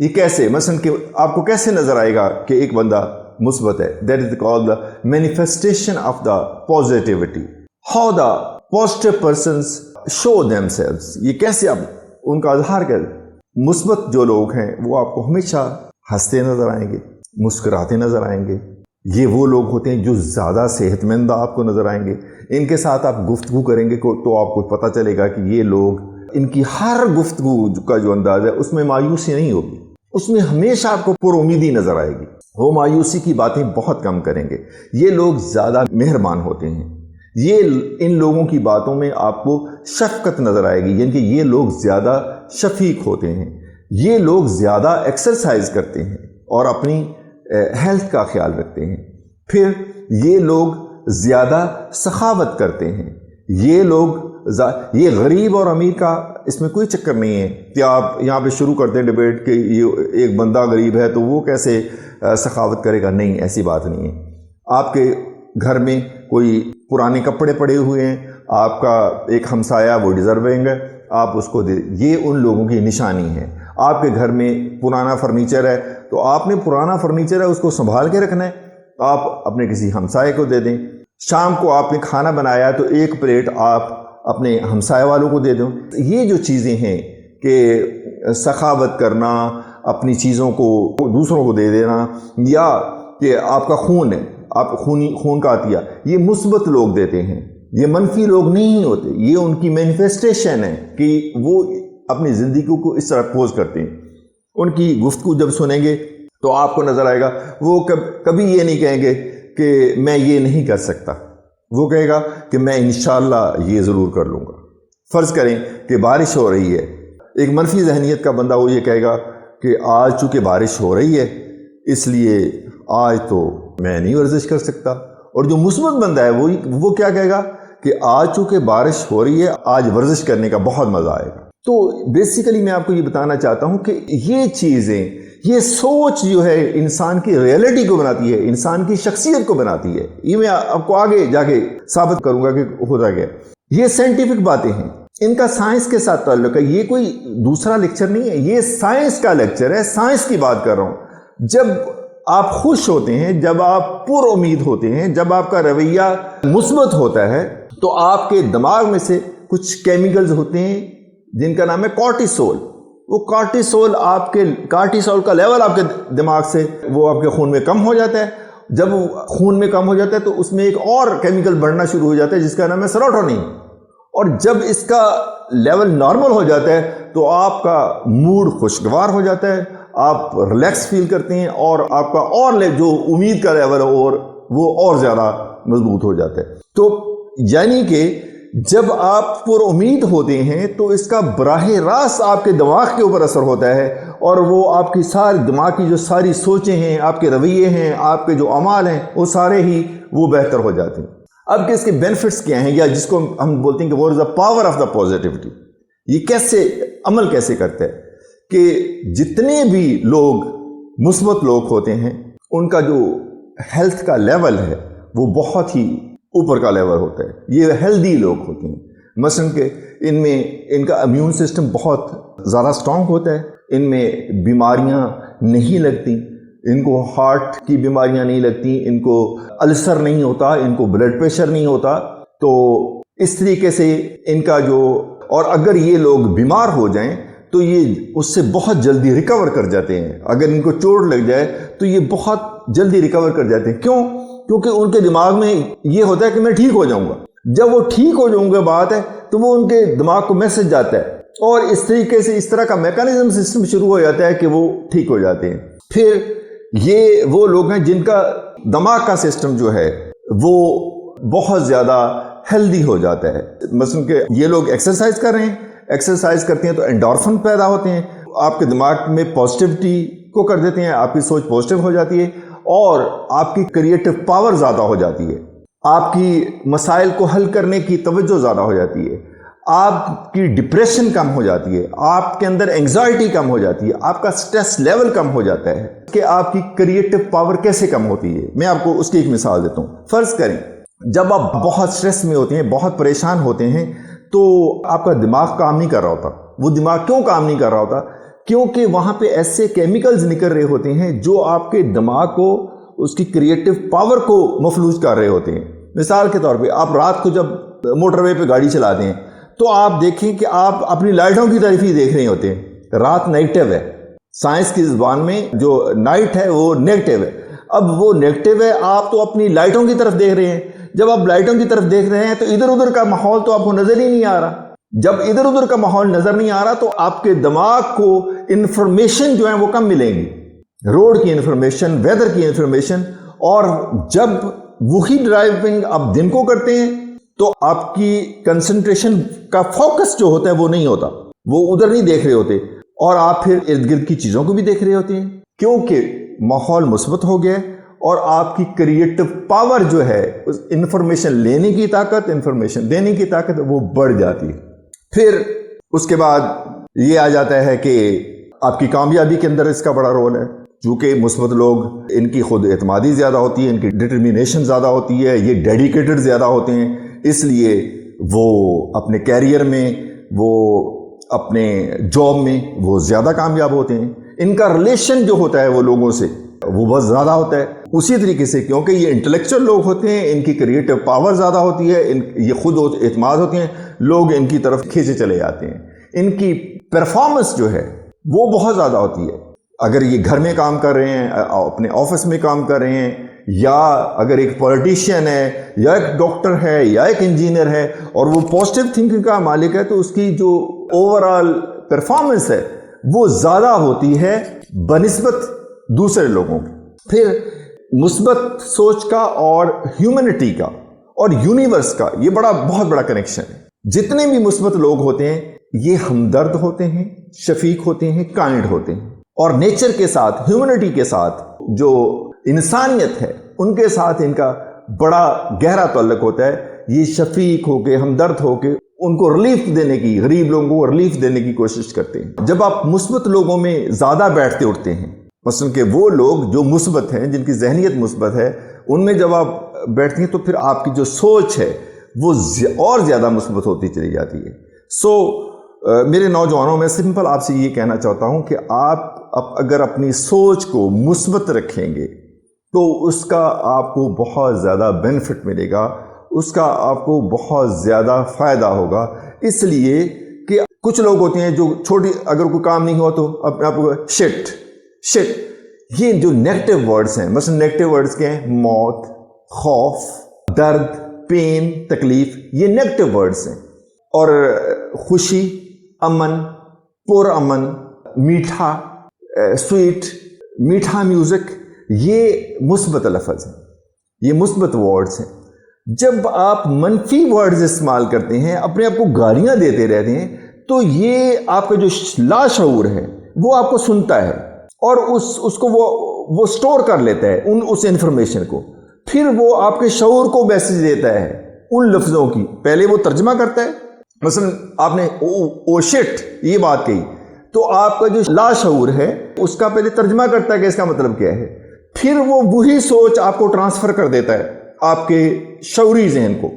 یہ کیسے، مثلا کہ آپ کو کیسے نظر آئے گا کہ ایک بندہ مثبت ہے؟ That is called the manifestation of the positivity, how the positive persons show themselves, یہ کیسے آپ ان کا اظہار کریں۔ مثبت جو لوگ ہیں وہ آپ کو ہمیشہ ہنستے نظر آئیں گے، مسکراتے نظر آئیں گے، یہ وہ لوگ ہوتے ہیں جو زیادہ صحت مند آپ کو نظر آئیں گے۔ ان کے ساتھ آپ گفتگو کریں گے تو آپ کو پتہ چلے گا کہ یہ لوگ، ان کی ہر گفتگو کا جو انداز ہے اس میں مایوسی نہیں ہوگی، اس میں ہمیشہ آپ کو پر امیدی نظر آئے گی، وہ مایوسی کی باتیں بہت کم کریں گے۔ یہ لوگ زیادہ مہربان ہوتے ہیں، ان لوگوں کی باتوں میں آپ کو شفقت نظر آئے گی، یعنی کہ یہ لوگ زیادہ شفیق ہوتے ہیں، یہ لوگ زیادہ ایکسرسائز کرتے ہیں اور اپنی ہیلتھ کا خیال رکھتے ہیں۔ پھر یہ لوگ زیادہ سخاوت کرتے ہیں، یہ غریب اور امیر کا اس میں کوئی چکر نہیں ہے کہ آپ یہاں پہ شروع کرتے ہیں ڈیبیٹ کہ یہ ایک بندہ غریب ہے تو وہ کیسے سخاوت کرے گا، نہیں، ایسی بات نہیں ہے۔ آپ کے گھر میں کوئی پرانے کپڑے پڑے ہوئے ہیں، آپ کا ایک ہمسایہ وہ ڈیزرونگ ہے، آپ اس کو دے، یہ ان لوگوں کی نشانی ہے۔ آپ کے گھر میں پرانا فرنیچر ہے تو آپ نے پرانا فرنیچر ہے اس کو سنبھال کے رکھنا ہے، آپ اپنے کسی ہمسائے کو دے دیں۔ شام کو آپ نے کھانا بنایا تو ایک پلیٹ آپ اپنے ہمسائے والوں کو دے دیں۔ یہ جو چیزیں ہیں کہ سخاوت کرنا، اپنی چیزوں کو دوسروں کو دے دینا، یا کہ آپ کا خون ہے، آپ خون کا عطیہ، یہ مثبت لوگ دیتے ہیں، یہ منفی لوگ نہیں ہوتے، یہ ان کی مینیفیسٹیشن ہے کہ وہ اپنی زندگی کو اس طرح پوز کرتے ہیں۔ ان کی گفتگو جب سنیں گے تو آپ کو نظر آئے گا وہ کبھی یہ نہیں کہیں گے کہ میں یہ نہیں کر سکتا، وہ کہے گا کہ میں انشاءاللہ یہ ضرور کر لوں گا۔ فرض کریں کہ بارش ہو رہی ہے، ایک منفی ذہنیت کا بندہ وہ یہ کہے گا کہ آج چونکہ بارش ہو رہی ہے اس لیے آج تو میں نہیں ورزش کر سکتا، اور جو مثبت بندہ ہے وہ کیا کہے گا کہ آج چونکہ بارش ہو رہی ہے آج ورزش کرنے کا بہت مزہ آئے گا۔ تو بیسیکلی میں آپ کو یہ بتانا چاہتا ہوں کہ یہ چیزیں، یہ سوچ جو ہے انسان کی ریئلٹی کو بناتی ہے، انسان کی شخصیت کو بناتی ہے۔ یہ میں آپ کو آگے جا کے ثابت کروں گا کہ ہوتا کیا۔ یہ سائنٹیفک باتیں ہیں، ان کا سائنس کے ساتھ تعلق ہے، یہ کوئی دوسرا لیکچر نہیں ہے، یہ سائنس کا لیکچر ہے، سائنس کی بات کر رہا ہوں۔ جب آپ خوش ہوتے ہیں، جب آپ پر امید ہوتے ہیں، جب آپ کا رویہ مثبت ہوتا ہے تو آپ کے دماغ میں سے کچھ کیمیکلز ہوتے ہیں جن کا نام ہے کارٹیسول۔ وہ کارٹیسول کا لیول آپ کے دماغ سے، وہ آپ کے خون میں کم ہو جاتا ہے۔ جب خون میں کم ہو جاتا ہے تو اس میں ایک اور کیمیکل بڑھنا شروع ہو جاتا ہے جس کا نام ہے سیروٹونین، اور جب اس کا لیول نارمل ہو جاتا ہے تو آپ کا موڈ خوشگوار ہو جاتا ہے، آپ ریلیکس فیل کرتے ہیں، اور آپ کا اور جو امید کا لیول ہے وہ اور زیادہ مضبوط ہو جاتا ہے۔ تو یعنی کہ جب آپ پر امید ہوتے ہیں تو اس کا براہ راست آپ کے دماغ کے اوپر اثر ہوتا ہے، اور وہ آپ کی ساری دماغ کی جو ساری سوچیں ہیں، آپ کے رویے ہیں، آپ کے جو اعمال ہیں، وہ سارے ہی وہ بہتر ہو جاتے ہیں۔ اب کہ اس کے بینیفٹس کیا ہیں، یا جس کو ہم بولتے ہیں کہ what is the power of the positivity، یہ کیسے عمل کیسے کرتا ہے کہ جتنے بھی لوگ مثبت لوگ ہوتے ہیں ان کا جو ہیلتھ کا لیول ہے وہ بہت ہی اوپر کا لیول ہوتا ہے، یہ ہیلدی لوگ ہوتے ہیں۔ مثلا کہ ان کا امیون سسٹم بہت زیادہ سٹرونگ ہوتا ہے، ان میں بیماریاں نہیں لگتی، ان کو ہارٹ کی بیماریاں نہیں لگتی، ان کو السر نہیں ہوتا، ان کو بلڈ پریشر نہیں ہوتا۔ تو اس طریقے سے ان کا اور اگر یہ لوگ بیمار ہو جائیں تو یہ اس سے بہت جلدی ریکور کر جاتے ہیں۔ اگر ان کو چوٹ لگ جائے تو یہ بہت جلدی ریکور کر جاتے ہیں۔ کیوں؟ کیونکہ ان کے دماغ میں یہ ہوتا ہے کہ میں ٹھیک ہو جاؤں گا۔ جب وہ ٹھیک ہو جاؤں گا بات ہے تو وہ ان کے دماغ کو میسج جاتا ہے، اور اس طریقے سے اس طرح کا میکانزم سسٹم شروع ہو جاتا ہے کہ وہ ٹھیک ہو جاتے ہیں۔ پھر یہ وہ لوگ ہیں جن کا دماغ کا سسٹم جو ہے وہ بہت زیادہ ہیلدی ہو جاتا ہے۔ مثلا کہ یہ لوگ ایکسرسائز کر رہے ہیں، ایکسرسائز کرتے ہیں تو انڈورفن پیدا ہوتے ہیں، آپ کے دماغ میں پازیٹیوٹی کو کر دیتے ہیں، آپ کی سوچ پازیٹیو ہو جاتی ہے، اور آپ کی کریٹو پاور زیادہ ہو جاتی ہے، آپ کی مسائل کو حل کرنے کی توجہ زیادہ ہو جاتی ہے، آپ کی ڈپریشن کم ہو جاتی ہے، آپ کے اندر انگزائٹی کم ہو جاتی ہے، آپ کا سٹریس لیول کم ہو جاتا ہے۔ کہ آپ کی کریٹو پاور کیسے کم ہوتی ہے، میں آپ کو اس کی ایک مثال دیتا ہوں۔ فرض کریں جب آپ بہت سٹریس میں ہوتے ہیں، بہت پریشان ہوتے ہیں، تو آپ کا دماغ کام نہیں کر رہا ہوتا۔ وہ دماغ کیوں کام نہیں کر رہا ہوتا؟ کیونکہ وہاں پہ ایسے کیمیکلز نکل رہے ہوتے ہیں جو آپ کے دماغ کو، اس کی کریٹو پاور کو مفلوج کر رہے ہوتے ہیں. مثال کے طور پہ آپ رات کو جب موٹر وے پہ گاڑی چلاتے ہیں تو آپ دیکھیں کہ آپ اپنی لائٹوں کی طرف ہی دیکھ رہے ہوتے ہیں. رات نیگیٹو ہے، سائنس کی زبان میں جو نائٹ ہے وہ نیگیٹو ہے. اب وہ نیگیٹو ہے، آپ تو اپنی لائٹوں کی طرف دیکھ رہے ہیں. جب آپ لائٹوں کی طرف دیکھ رہے ہیں تو ادھر ادھر کا ماحول تو آپ کو نظر ہی نہیں آ رہا. جب ادھر ادھر کا ماحول نظر نہیں آ رہا تو آپ کے دماغ کو انفارمیشن جو ہے وہ کم ملیں گی، روڈ کی انفارمیشن، ویدر کی انفارمیشن. اور جب وہی ڈرائیونگ آپ دن کو کرتے ہیں تو آپ کی کنسنٹریشن کا فوکس جو ہوتا ہے وہ نہیں ہوتا، وہ ادھر نہیں دیکھ رہے ہوتے، اور آپ پھر ارد گرد کی چیزوں کو بھی دیکھ رہے ہوتے ہیں کیونکہ ماحول مثبت ہو گیا اور آپ کی کریٹو پاور جو ہے، انفارمیشن لینے کی طاقت، انفارمیشن دینے کی طاقت، وہ بڑھ جاتی ہے. پھر اس کے بعد یہ آ جاتا ہے کہ آپ کی کامیابی کے اندر اس کا بڑا رول ہے. چونکہ مثبت لوگ، ان کی خود اعتمادی زیادہ ہوتی ہے، ان کی ڈٹرمینیشن زیادہ ہوتی ہے، یہ ڈیڈیکیٹڈ زیادہ ہوتے ہیں، اس لیے وہ اپنے کیریئر میں، وہ اپنے جاب میں وہ زیادہ کامیاب ہوتے ہیں. ان کا ریلیشن جو ہوتا ہے وہ لوگوں سے وہ بہت زیادہ ہوتا ہے. اسی طریقے سے کیونکہ یہ انٹلیکچوئل لوگ ہوتے ہیں، ان کی کریٹو پاور زیادہ ہوتی ہے، یہ خود اعتماد ہوتے ہیں، لوگ ان کی طرف کھینچے چلے جاتے ہیں. ان کی پرفارمنس جو ہے وہ بہت زیادہ ہوتی ہے. اگر یہ گھر میں کام کر رہے ہیں، اپنے آفس میں کام کر رہے ہیں، یا اگر ایک پولیٹیشین ہے، یا ایک ڈاکٹر ہے، یا ایک انجینئر ہے، اور وہ پازیٹیو تھنکنگ کا مالک ہے، تو اس کی جو اوور آل پرفارمنس ہے وہ زیادہ ہوتی ہے بنسبت دوسرے لوگوں کی. پھر مثبت سوچ کا اور ہیومنٹی کا اور یونیورس کا یہ بہت بڑا کنیکشن ہے. جتنے بھی مثبت لوگ ہوتے ہیں یہ ہمدرد ہوتے ہیں، شفیق ہوتے ہیں، کائنڈ ہوتے ہیں، اور نیچر کے ساتھ، ہیومنٹی کے ساتھ، جو انسانیت ہے ان کے ساتھ ان کا بڑا گہرا تعلق ہوتا ہے. یہ شفیق ہو کے، ہمدرد ہو کے ان کو ریلیف دینے کی، غریب لوگوں کو ریلیف دینے کی کوشش کرتے ہیں. جب آپ مثبت لوگوں میں زیادہ بیٹھتے اٹھتے ہیں، مثلا کہ وہ لوگ جو مثبت ہیں، جن کی ذہنیت مثبت ہے، ان میں جب آپ بیٹھتے ہیں تو پھر آپ کی جو سوچ ہے وہ اور زیادہ مثبت ہوتی چلی جاتی ہے. میرے نوجوانوں میں سمپل آپ سے یہ کہنا چاہتا ہوں کہ آپ اگر اپنی سوچ کو مثبت رکھیں گے تو اس کا آپ کو بہت زیادہ بینیفٹ ملے گا، اس کا آپ کو بہت زیادہ فائدہ ہوگا. اس لیے کہ کچھ لوگ ہوتے ہیں جو اگر کوئی کام نہیں ہوا تو اپنے آپ کو شٹ، یہ جو نیگیٹو ورڈز ہیں، مثلا نیگیٹو ورڈز کے ہیں موت، خوف، درد، پین، تکلیف، یہ نیگیٹو ورڈز ہیں. اور خوشی، امن، پر امن، میٹھا، سویٹ، میٹھا میوزک، یہ مثبت لفظ ہیں، یہ مثبت ورڈز ہیں. جب آپ منفی ورڈز استعمال کرتے ہیں، اپنے آپ کو گالیاں دیتے رہتے ہیں، تو یہ آپ کا جو لاشعور ہے وہ آپ کو سنتا ہے اور اس کو وہ سٹور کر لیتا ہے اس انفارمیشن کو. پھر وہ آپ کے شعور کو میسج دیتا ہے ان لفظوں کی. پہلے وہ ترجمہ کرتا ہے، مثلا آپ نے او شٹ یہ بات کہی، تو آپ کا جو لاشعور ہے اس کا پہلے ترجمہ کرتا ہے کہ اس کا مطلب کیا ہے. پھر وہ وہی سوچ آپ کو ٹرانسفر کر دیتا ہے آپ کے شعوری ذہن کو،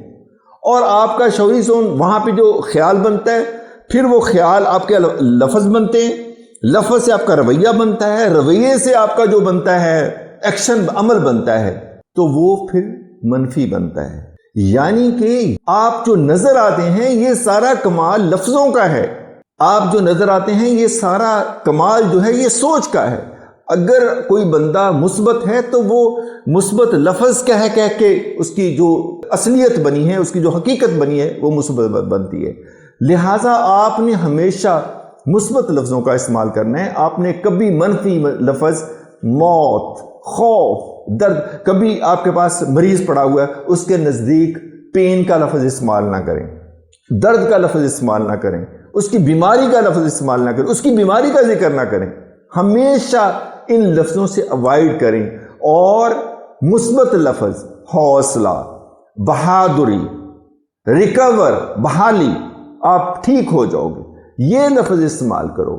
اور آپ کا شعوری ذہن وہاں پہ جو خیال بنتا ہے، پھر وہ خیال آپ کے لفظ بنتے ہیں، لفظ سے آپ کا رویہ بنتا ہے، رویے سے آپ کا جو بنتا ہے ایکشن، عمل بنتا ہے، تو وہ پھر منفی بنتا ہے. یعنی کہ آپ جو نظر آتے ہیں یہ سارا کمال لفظوں کا ہے. آپ جو نظر آتے ہیں یہ سارا کمال جو ہے یہ سوچ کا ہے. اگر کوئی بندہ مثبت ہے تو وہ مثبت لفظ کہہ کے اس کی جو اصلیت بنی ہے، اس کی جو حقیقت بنی ہے وہ مثبت بنتی ہے. لہٰذا آپ نے ہمیشہ مثبت لفظوں کا استعمال کرنا ہے. آپ نے کبھی منفی لفظ، موت، خوف، درد، کبھی آپ کے پاس مریض پڑا ہوا ہے اس کے نزدیک پین کا لفظ استعمال نہ کریں، درد کا لفظ استعمال نہ کریں، اس کی بیماری کا لفظ استعمال نہ کریں، اس کی بیماری کا ذکر نہ کریں. ہمیشہ ان لفظوں سے اوائڈ کریں اور مثبت لفظ، حوصلہ، بہادری، ریکور، بحالی، آپ ٹھیک ہو جاؤ گے، یہ لفظ استعمال کرو.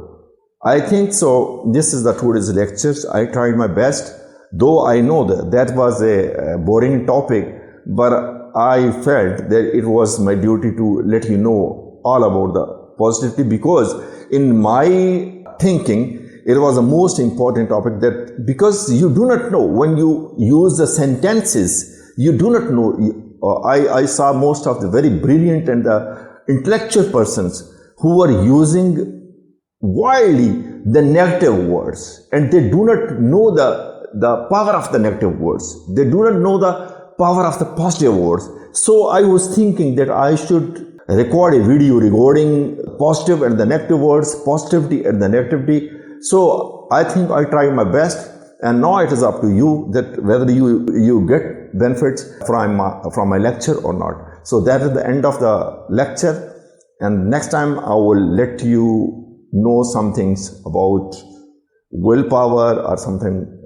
I think so. This is the today's lectures. I tried my best, though I know that was a boring topic, but I felt that it was my duty to let you know all about the positivity, because in my thinking, it was the most important topic, that because you do not know when you use the sentences, you do not know. I saw most of the very brilliant and intellectual persons who were using wildly the negative words, and they do not know the power of the negative words. They do not know the power of the positive words. So I was thinking that I should record a video regarding positive and the negative words, positivity and the negativity. So I think I tried my best, and now it is up to you that whether you get benefits from my lecture or not. So that is the end of the lecture, and next time I will let you know some things about willpower or something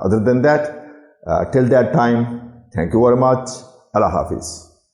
other than that. Till that time, thank you very much. Allah Hafiz.